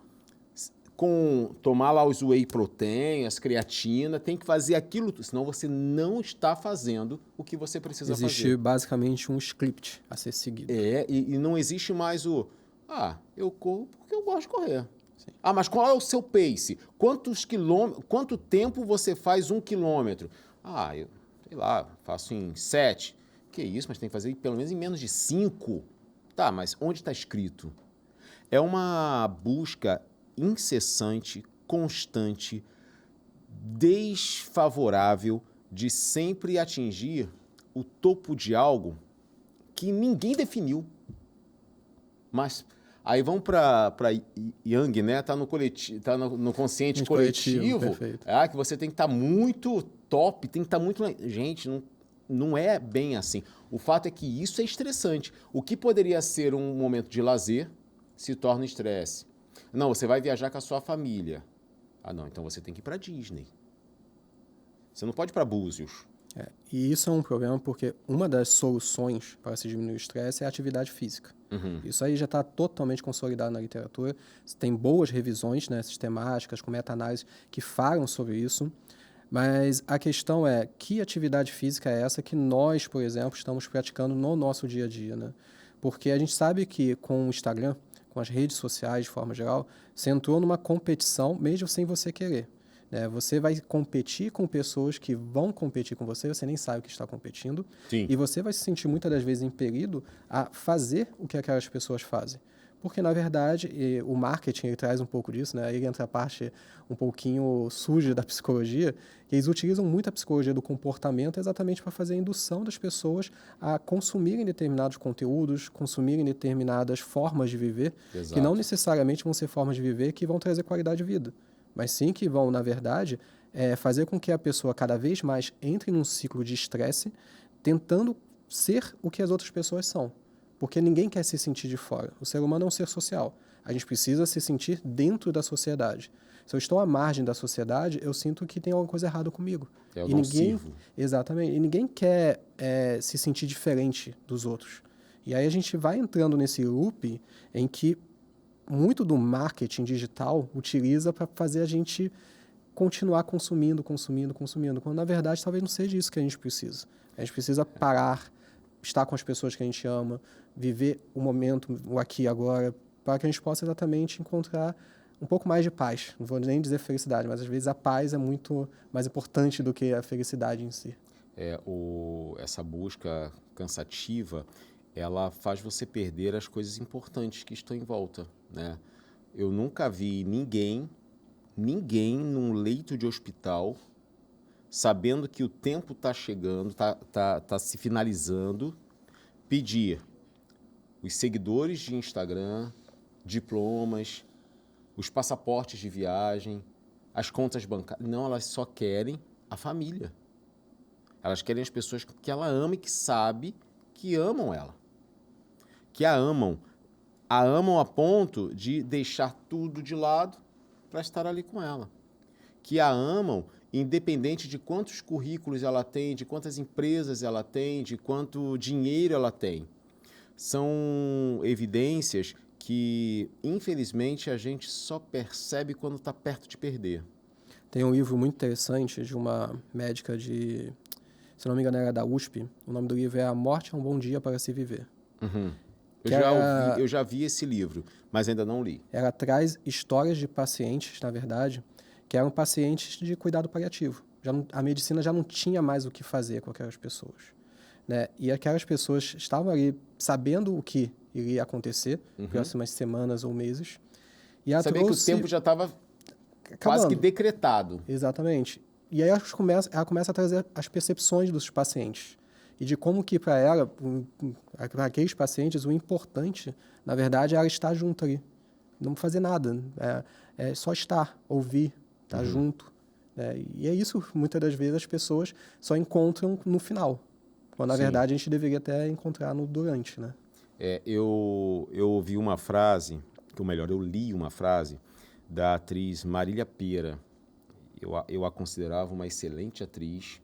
tomar lá os whey protein, as creatina, tem que fazer aquilo, senão você não está fazendo o que você precisa fazer. Existe basicamente um script a ser seguido. E não existe mais eu corro porque eu gosto de correr. Sim. Mas qual é o seu pace? Quanto tempo você faz 1 quilômetro? Eu sei lá, faço em 7. Que isso, mas tem que fazer pelo menos em menos de 5. Tá, mas onde está escrito? É uma busca incessante, constante, desfavorável de sempre atingir o topo de algo que ninguém definiu. Mas aí vão para Yang, né? Tá no coletivo, tá no consciente coletivo. Que você tem que estar muito top, tem que estar muito... Gente, não é bem assim. O fato é que isso é estressante. O que poderia ser um momento de lazer se torna estresse. Não, você vai viajar com a sua família. Não, então você tem que ir para Disney. Você não pode ir para Búzios. E isso é um problema porque uma das soluções para se diminuir o estresse é a atividade física. Uhum. Isso aí já está totalmente consolidado na literatura. Tem boas revisões, né, sistemáticas, com meta-análise, que falam sobre isso. Mas a questão é, que atividade física é essa que nós, por exemplo, estamos praticando no nosso dia a dia, né? Porque a gente sabe que com o Instagram, com as redes sociais de forma geral, você entrou numa competição mesmo sem você querer. Você vai competir com pessoas que vão competir com você nem sabe que está competindo. Sim. E você vai se sentir muitas das vezes impelido a fazer o que aquelas pessoas fazem. Porque, na verdade, o marketing ele traz um pouco disso, né? Aí entra a parte um pouquinho suja da psicologia, que eles utilizam muito a psicologia do comportamento exatamente para fazer a indução das pessoas a consumirem determinados conteúdos, consumirem determinadas formas de viver, Exato. Que não necessariamente vão ser formas de viver que vão trazer qualidade de vida, mas sim que vão, na verdade, fazer com que a pessoa cada vez mais entre num ciclo de estresse, tentando ser o que as outras pessoas são. Porque ninguém quer se sentir de fora. O ser humano é um ser social. A gente precisa se sentir dentro da sociedade. Se eu estou à margem da sociedade, eu sinto que tem alguma coisa errada comigo. É o nocivo. Exatamente. E ninguém quer se sentir diferente dos outros. E aí a gente vai entrando nesse loop em que muito do marketing digital utiliza para fazer a gente continuar consumindo, quando na verdade talvez não seja isso que a gente precisa. A gente precisa parar, estar com as pessoas que a gente ama, viver o momento, o aqui e agora, para que a gente possa exatamente encontrar um pouco mais de paz. Não vou nem dizer felicidade, mas às vezes a paz é muito mais importante do que a felicidade em si. Essa busca cansativa, ela faz você perder as coisas importantes que estão em volta, né? Eu nunca vi ninguém num leito de hospital, sabendo que o tempo está chegando, tá se finalizando, pedir os seguidores de Instagram, diplomas, os passaportes de viagem, as contas bancárias. Não, elas só querem a família. Elas querem as pessoas que ela ama e que sabe que amam ela. Que a amam. A amam a ponto de deixar tudo de lado para estar ali com ela. Que a amam independente de quantos currículos ela tem, de quantas empresas ela tem, de quanto dinheiro ela tem. São evidências que, infelizmente, a gente só percebe quando está perto de perder. Tem um livro muito interessante de uma médica se não me engano, era da USP. O nome do livro é A Morte é um Bom Dia para se Viver. Uhum. Eu já vi esse livro, mas ainda não li. Ela traz histórias de pacientes, na verdade, que eram pacientes de cuidado paliativo. A medicina já não tinha mais o que fazer com aquelas pessoas, né? E aquelas pessoas estavam ali sabendo o que iria acontecer nas próximas semanas ou meses. E ela sabia que o tempo já estava quase que decretado. Exatamente. E aí ela começa a trazer as percepções dos pacientes. E de como que para ela, para aqueles pacientes, o importante, na verdade, era estar junto ali. Não fazer nada. É só estar, ouvir, estar junto. E é isso, muitas das vezes, as pessoas só encontram no final. Quando, na verdade, a gente deveria até encontrar no durante, né? Eu ouvi uma frase, ou melhor, eu li uma frase da atriz Marília Pêra. Eu a considerava uma excelente atriz,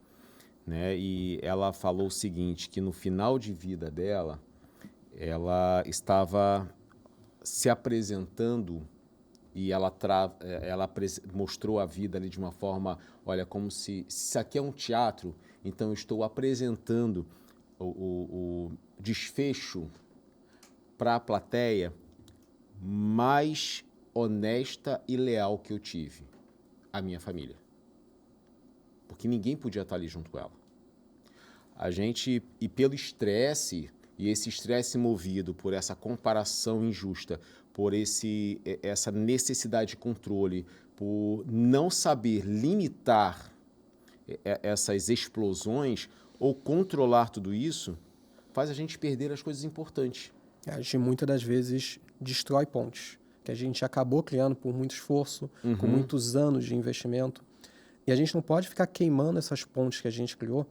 né? E ela falou o seguinte, que no final de vida dela, ela estava se apresentando e ela mostrou a vida ali de uma forma, olha, como se isso aqui é um teatro, então eu estou apresentando o desfecho para a plateia mais honesta e leal que eu tive, a minha família. Porque ninguém podia estar ali junto com ela. E pelo estresse, e esse estresse movido por essa comparação injusta, por essa necessidade de controle, por não saber limitar essas explosões ou controlar tudo isso, faz a gente perder as coisas importantes. A gente muitas das vezes destrói pontes, que a gente acabou criando por muito esforço, com muitos anos de investimento. E a gente não pode ficar queimando essas pontes que a gente criou,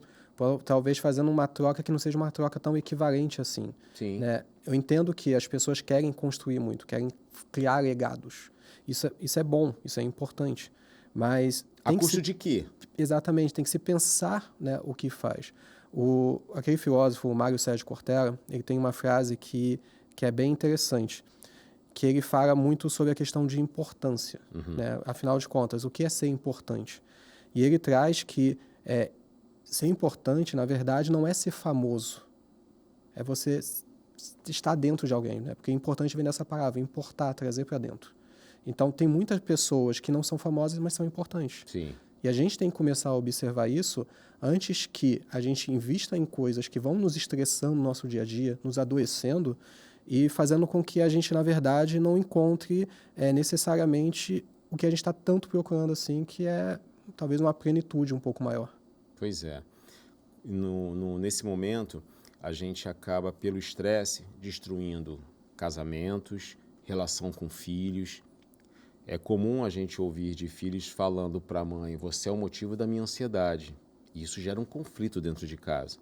talvez fazendo uma troca que não seja uma troca tão equivalente assim. Sim. Né? Eu entendo que as pessoas querem construir muito, querem criar legados. Isso é bom, isso é importante. Mas a custo de quê? Exatamente, tem que se pensar, né, o que faz. Aquele filósofo, o Mário Sérgio Cortella, ele tem uma frase que é bem interessante, que ele fala muito sobre a questão de importância. Né? Afinal de contas, o que é ser importante? E ele traz que ser importante, na verdade, não é ser famoso. É você estar dentro de alguém, né? Porque importante vem dessa palavra, importar, trazer para dentro. Então, tem muitas pessoas que não são famosas, mas são importantes. Sim. E a gente tem que começar a observar isso antes que a gente invista em coisas que vão nos estressando no nosso dia a dia, nos adoecendo e fazendo com que a gente, na verdade, não encontre necessariamente o que a gente está tanto procurando assim, que é talvez uma plenitude um pouco maior. Pois é. Nesse momento, a gente acaba, pelo estresse, destruindo casamentos, relação com filhos. É comum a gente ouvir de filhos falando para a mãe, você é o motivo da minha ansiedade. E isso gera um conflito dentro de casa.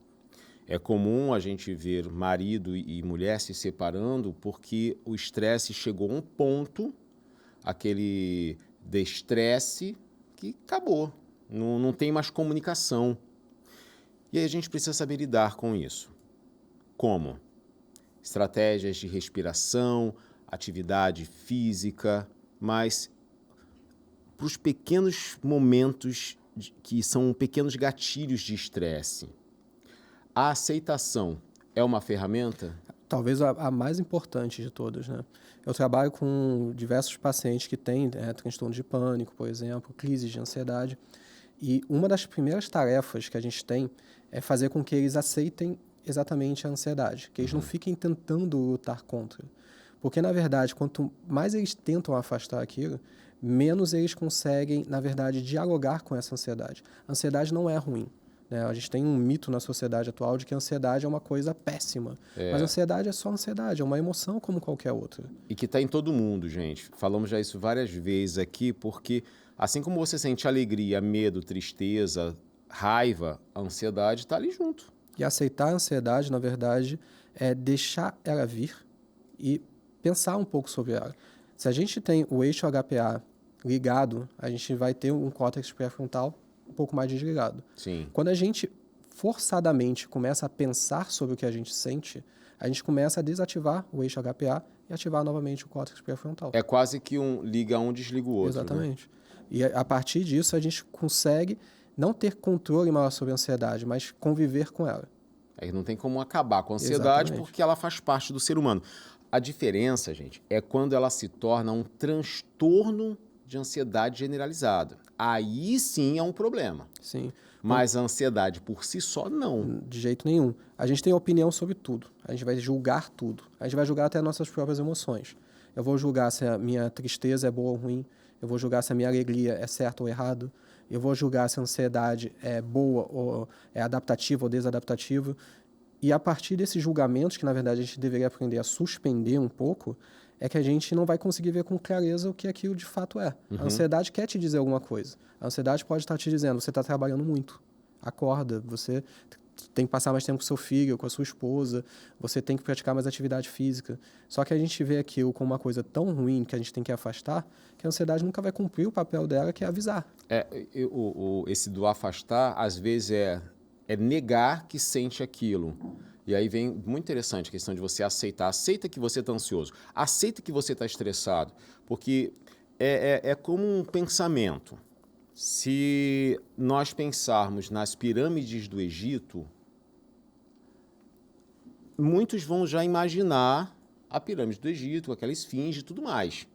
É comum a gente ver marido e mulher se separando porque o estresse chegou a um ponto, aquele destresse, que acabou. Não tem mais comunicação. E aí a gente precisa saber lidar com isso. Como? Estratégias de respiração, atividade física, mas para os pequenos momentos que são pequenos gatilhos de estresse. A aceitação é uma ferramenta? Talvez a mais importante de todas, né? Eu trabalho com diversos pacientes que têm transtorno de pânico, por exemplo, crises de ansiedade. E uma das primeiras tarefas que a gente tem é fazer com que eles aceitem exatamente a ansiedade, que eles não fiquem tentando lutar contra. Porque, na verdade, quanto mais eles tentam afastar aquilo, menos eles conseguem, na verdade, dialogar com essa ansiedade. A ansiedade não é ruim. né? A gente tem um mito na sociedade atual de que a ansiedade é uma coisa péssima. Mas a ansiedade é só ansiedade, é uma emoção como qualquer outra. E que está em todo mundo, gente. Falamos já isso várias vezes aqui, porque assim como você sente alegria, medo, tristeza, raiva, a ansiedade está ali junto. E aceitar a ansiedade, na verdade, é deixar ela vir e pensar um pouco sobre ela. Se a gente tem o eixo HPA ligado, a gente vai ter um córtex pré-frontal um pouco mais desligado. Sim. Quando a gente forçadamente começa a pensar sobre o que a gente sente, a gente começa a desativar o eixo HPA e ativar novamente o córtex pré-frontal. É quase que liga um, desliga o outro. Exatamente. Né? E a partir disso a gente consegue não ter controle maior sobre a ansiedade, mas conviver com ela. Aí não tem como acabar com a ansiedade. Exatamente. Porque ela faz parte do ser humano. A diferença, gente, é quando ela se torna um transtorno de ansiedade generalizada. Aí sim é um problema. Sim. Mas a ansiedade por si só, não. De jeito nenhum. A gente tem opinião sobre tudo. A gente vai julgar tudo. A gente vai julgar até nossas próprias emoções. Eu vou julgar se a minha tristeza é boa ou ruim. Eu vou julgar se a minha alegria é certo ou errado. Eu vou julgar se a ansiedade é boa ou é adaptativa ou desadaptativa. E a partir desses julgamentos, que na verdade a gente deveria aprender a suspender um pouco, é que a gente não vai conseguir ver com clareza o que aquilo de fato é. A ansiedade quer te dizer alguma coisa. A ansiedade pode estar te dizendo, você está trabalhando muito. Acorda, você tem que passar mais tempo com seu filho, com a sua esposa, você tem que praticar mais atividade física. Só que a gente vê aquilo como uma coisa tão ruim que a gente tem que afastar, que a ansiedade nunca vai cumprir o papel dela, que é avisar. Esse do afastar, às vezes, é negar que sente aquilo. E aí vem muito interessante a questão de você aceitar. Aceita que você está ansioso. Aceita que você está estressado. Porque é como um pensamento. Se nós pensarmos nas pirâmides do Egito, muitos vão já imaginar a pirâmide do Egito, aquela esfinge e tudo mais.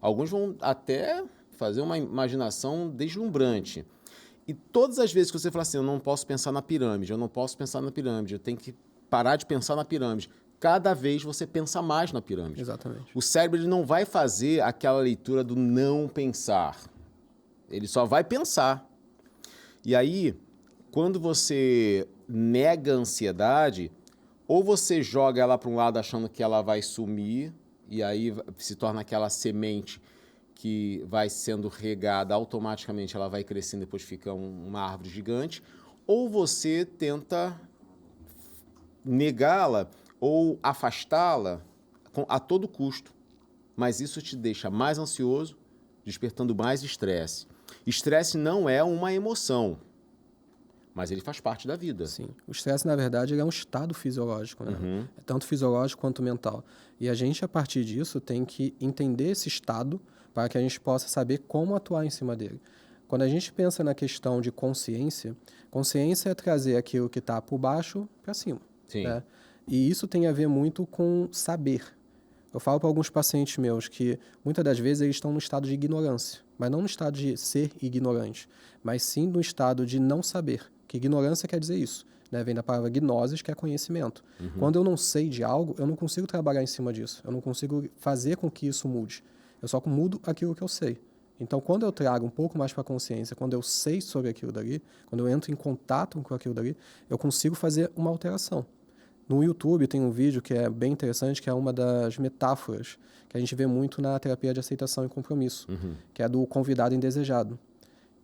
Alguns vão até fazer uma imaginação deslumbrante. E todas as vezes que você fala assim, eu não posso pensar na pirâmide, eu não posso pensar na pirâmide, eu tenho que parar de pensar na pirâmide, cada vez você pensa mais na pirâmide. Exatamente. O cérebro ele não vai fazer aquela leitura do não pensar. Ele só vai pensar. E aí, quando você nega a ansiedade, ou você joga ela para um lado achando que ela vai sumir, e aí se torna aquela semente que vai sendo regada automaticamente, ela vai crescendo, depois fica uma árvore gigante, ou você tenta negá-la ou afastá-la a todo custo. Mas isso te deixa mais ansioso, despertando mais estresse. Estresse não é uma emoção, mas ele faz parte da vida. Sim. O estresse, na verdade, ele é um estado fisiológico, né? É tanto fisiológico quanto mental. E a gente, a partir disso, tem que entender esse estado para que a gente possa saber como atuar em cima dele. Quando a gente pensa na questão de consciência, consciência é trazer aquilo que está por baixo para cima. Sim. Né? E isso tem a ver muito com saber. Eu falo para alguns pacientes meus que muitas das vezes eles estão no estado de ignorância, mas não no estado de ser ignorante, mas sim no estado de não saber, que ignorância quer dizer isso, né? Vem da palavra gnosis, que é conhecimento. Quando eu não sei de algo, eu não consigo trabalhar em cima disso, eu não consigo fazer com que isso mude, eu só mudo aquilo que eu sei. Então, quando eu trago um pouco mais para a consciência, quando eu sei sobre aquilo dali, quando eu entro em contato com aquilo dali, eu consigo fazer uma alteração. No YouTube tem um vídeo que é bem interessante, que é uma das metáforas que a gente vê muito na terapia de aceitação e compromisso, que é do convidado indesejado,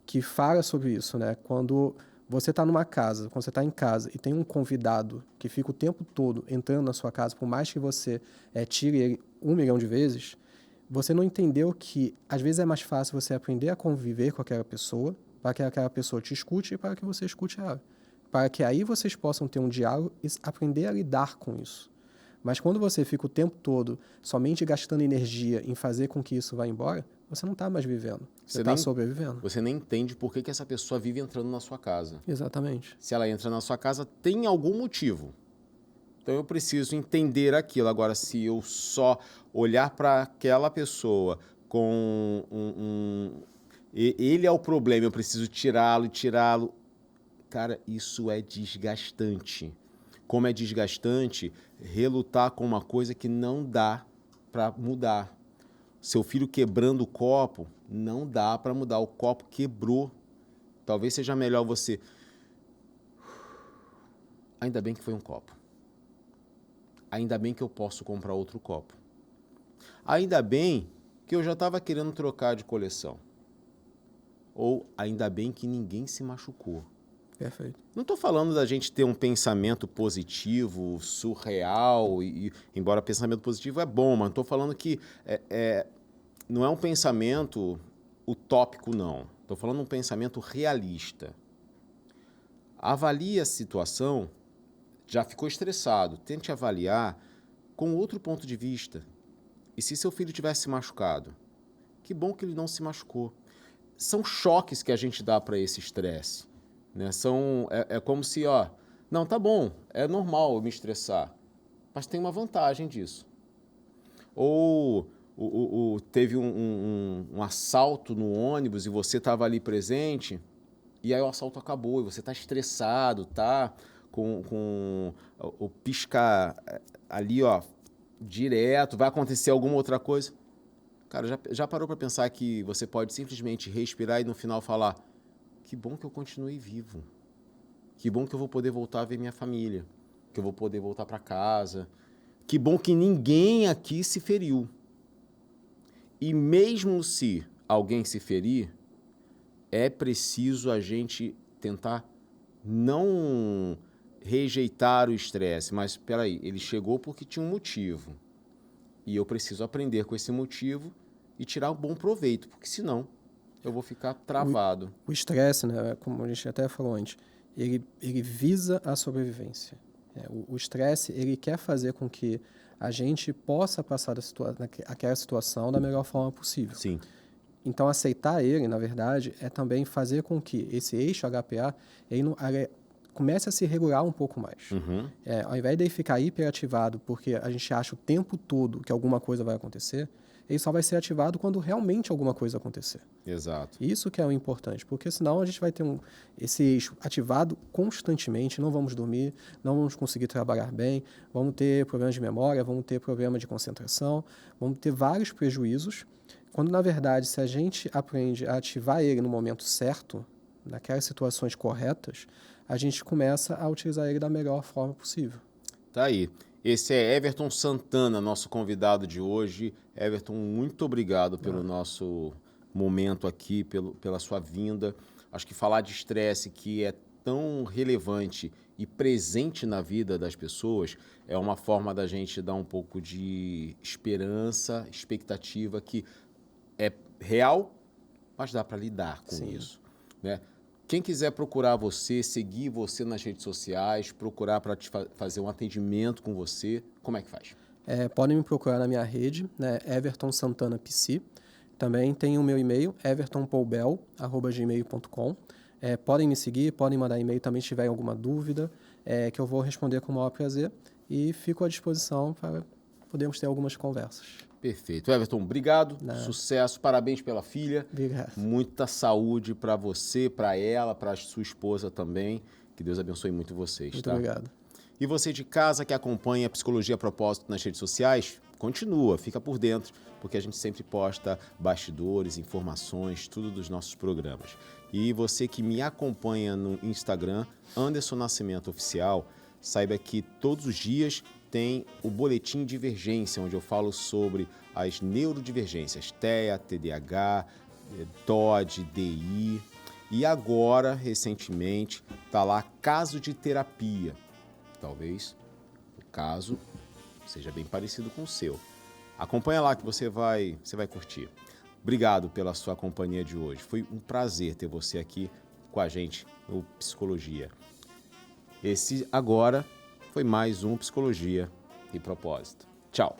que fala sobre isso, né? Quando você está numa casa, quando você está em casa e tem um convidado que fica o tempo todo entrando na sua casa, por mais que você tire ele 1 milhão de vezes, você não entendeu que às vezes é mais fácil você aprender a conviver com aquela pessoa, para que aquela pessoa te escute e para que você escute ela. Para que aí vocês possam ter um diálogo e aprender a lidar com isso. Mas quando você fica o tempo todo somente gastando energia em fazer com que isso vá embora, você não está mais vivendo, você está sobrevivendo. Você nem entende por que essa pessoa vive entrando na sua casa. Exatamente. Se ela entra na sua casa, tem algum motivo. Então eu preciso entender aquilo. Agora, se eu só olhar para aquela pessoa com ele é o problema, eu preciso tirá-lo. Cara, isso é desgastante. Como é desgastante relutar com uma coisa que não dá para mudar. Seu filho quebrando o copo, não dá para mudar. O copo quebrou. Talvez seja melhor você ainda bem que foi um copo. Ainda bem que eu posso comprar outro copo. Ainda bem que eu já estava querendo trocar de coleção. Ou ainda bem que ninguém se machucou. Perfeito. Não estou falando da gente ter um pensamento positivo, surreal, embora pensamento positivo é bom, mas estou falando que não é um pensamento utópico, não. Estou falando de um pensamento realista. Avalie a situação, já ficou estressado, tente avaliar com outro ponto de vista. E se seu filho tivesse se machucado? Que bom que ele não se machucou. São choques que a gente dá para esse estresse. Né? É como se, não, tá bom, é normal eu me estressar, mas tem uma vantagem disso. Ou teve um assalto no ônibus e você estava ali presente, e aí o assalto acabou e você está estressado, tá com o pisca ali, direto, vai acontecer alguma outra coisa. Cara, já parou para pensar que você pode simplesmente respirar e no final falar: que bom que eu continuei vivo. Que bom que eu vou poder voltar a ver minha família. Que eu vou poder voltar para casa. Que bom que ninguém aqui se feriu. E mesmo se alguém se ferir, é preciso a gente tentar não rejeitar o estresse. Mas, espera aí, ele chegou porque tinha um motivo. E eu preciso aprender com esse motivo e tirar um bom proveito, porque senão eu vou ficar travado. O estresse, né, como a gente até falou antes, ele visa a sobrevivência. O estresse, ele quer fazer com que a gente possa passar aquela situação da melhor forma possível. Sim. Então, aceitar ele, na verdade, é também fazer com que esse eixo HPA ele comece a se regular um pouco mais. Uhum. Ao invés de ele ficar hiperativado porque a gente acha o tempo todo que alguma coisa vai acontecer, ele só vai ser ativado quando realmente alguma coisa acontecer. Exato. Isso que é o importante, porque senão a gente vai ter esse eixo ativado constantemente, não vamos dormir, não vamos conseguir trabalhar bem, vamos ter problemas de memória, vamos ter problema de concentração, vamos ter vários prejuízos, quando na verdade se a gente aprende a ativar ele no momento certo, naquelas situações corretas, a gente começa a utilizar ele da melhor forma possível. Tá aí. Esse é Everton Santana, nosso convidado de hoje. Everton, muito obrigado pelo nosso momento aqui, pela sua vinda. Acho que falar de estresse, que é tão relevante e presente na vida das pessoas, é uma forma da gente dar um pouco de esperança, expectativa, que é real, mas dá para lidar com isso. Né? Quem quiser procurar você, seguir você nas redes sociais, procurar para fazer um atendimento com você, como é que faz? Podem me procurar na minha rede, né, Everton Santana PC. Também tem o meu e-mail, evertonpoubel@gmail.com. Podem me seguir, podem mandar e-mail também se tiverem alguma dúvida, que eu vou responder com o maior prazer e fico à disposição para podermos ter algumas conversas. Perfeito. Everton, obrigado, sucesso, parabéns pela filha. Obrigado. Muita saúde para você, para ela, para sua esposa também. Que Deus abençoe muito vocês. Muito obrigado. E você de casa que acompanha a Psicologia a Propósito nas redes sociais, continua, fica por dentro, porque a gente sempre posta bastidores, informações, tudo dos nossos programas. E você que me acompanha no Instagram, Anderson Nascimento Oficial, saiba que todos os dias tem o Boletim Divergência, onde eu falo sobre as neurodivergências, TEA, TDAH, TOD, DI. E agora, recentemente, está lá Caso de Terapia. Talvez o caso seja bem parecido com o seu. Acompanha lá que você vai curtir. Obrigado pela sua companhia de hoje. Foi um prazer ter você aqui com a gente no Psicologia. Esse agora foi mais um Psicologia e Propósito. Tchau!